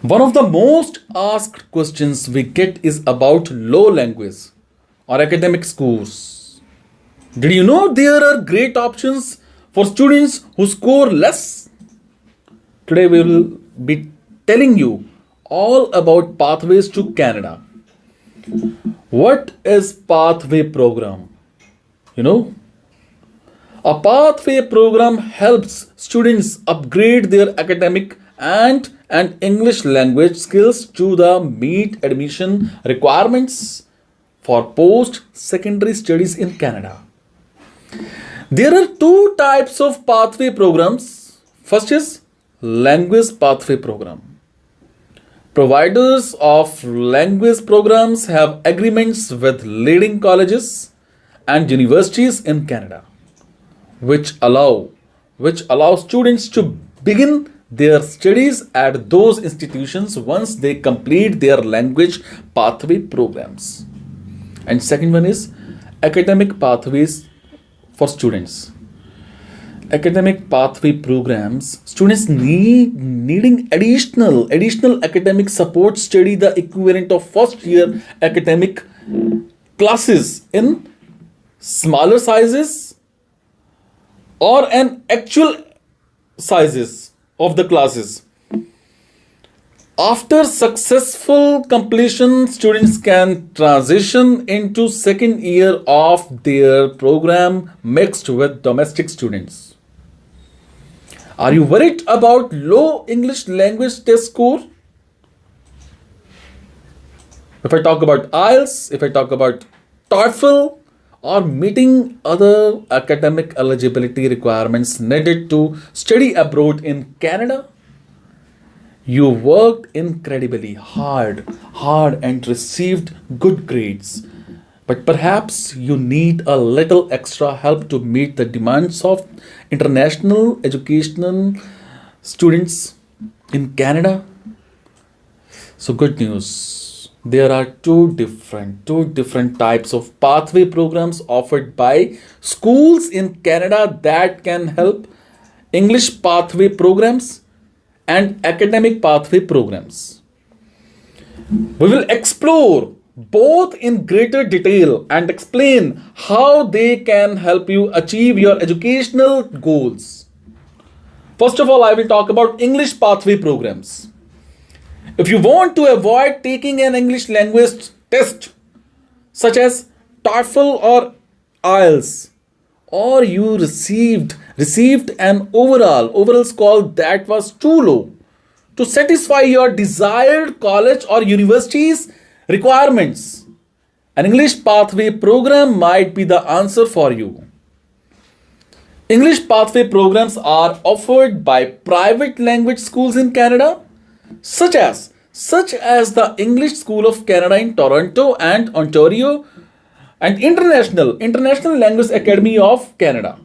One of the most asked questions we get is about low language or academic scores. Did you know there are great options for students who score less? Today we will be telling you all about pathways to Canada. What is pathway program? You know, a pathway program helps students upgrade their academic and English language skills to the meet admission requirements for post secondary studies in Canada. There are two types of pathway programs. First is language pathway program. Providers of language programs have agreements with leading colleges and universities in Canada, which allow students to begin their studies at those institutions once they complete their language pathway programs. And second one is academic pathways for students. Academic pathway programs, students needing additional academic support study the equivalent of first year academic classes in smaller sizes or an actual sizes of the classes. After successful completion, students can transition into second year of their program mixed with domestic students. Are you worried about low English language test score? If I talk about IELTS, if I talk about TOEFL, or meeting other academic eligibility requirements needed to study abroad in Canada, you worked incredibly hard and received good grades. But perhaps you need a little extra help to meet the demands of international educational students in Canada. So good news. There are two different types of pathway programs offered by schools in Canada that can help: English pathway programs and academic pathway programs. We will explore both in greater detail and explain how they can help you achieve your educational goals. First of all, I will talk about English pathway programs. If you want to avoid taking an English language test such as TOEFL or IELTS, or you received an overall score that was too low to satisfy your desired college or university's requirements, an English pathway program might be the answer for you. English pathway programs are offered by private language schools in Canada, such as the English School of Canada in Toronto and Ontario, and International Language Academy of Canada,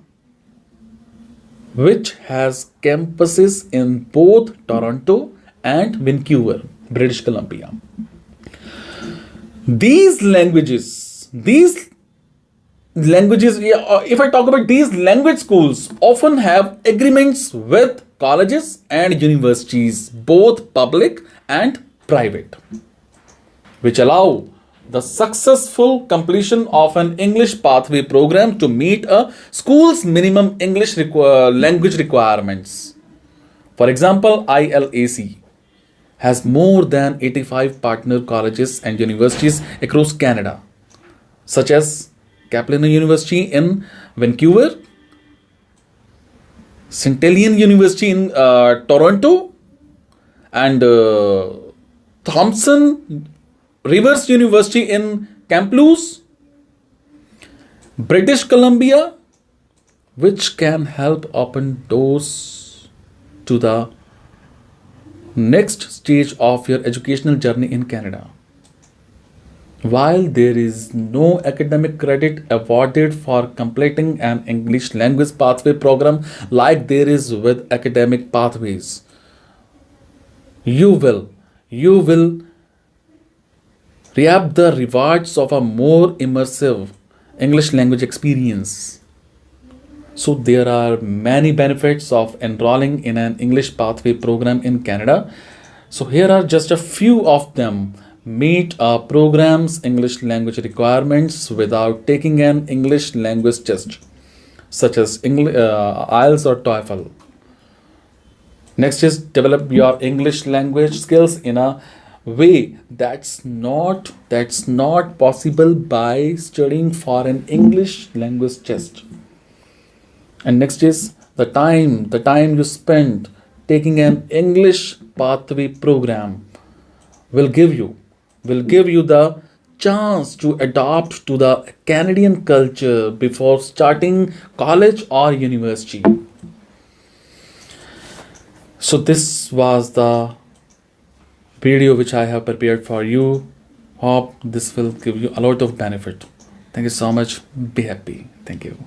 which has campuses in both Toronto and Vancouver, British Columbia. These languages, if I talk about these language schools, often have agreements with colleges and universities, both public and private, which allow the successful completion of an English pathway program to meet a school's minimum English language requirements. For example, ILAC has more than 85 partner colleges and universities across Canada, such as Kaplan University in Vancouver, Centennial University in Toronto, and Thompson Rivers University in Kamloops, British Columbia, which can help open doors to the next stage of your educational journey in Canada. While there is no academic credit awarded for completing an English language pathway program like there is with academic pathways, you will reap the rewards of a more immersive English language experience. So there are many benefits of enrolling in an English pathway program in Canada. So here are just a few of them. Meet a program's English language requirements without taking an English language test, such as IELTS or TOEFL. Next is develop your English language skills in a way that's not possible by studying for an English language test. And next is the time you spend taking an English pathway program will give you the chance to adapt to the Canadian culture before starting college or university. So this was the video which I have prepared for you. Hope this will give you a lot of benefit. Thank you so much. Be happy. Thank you.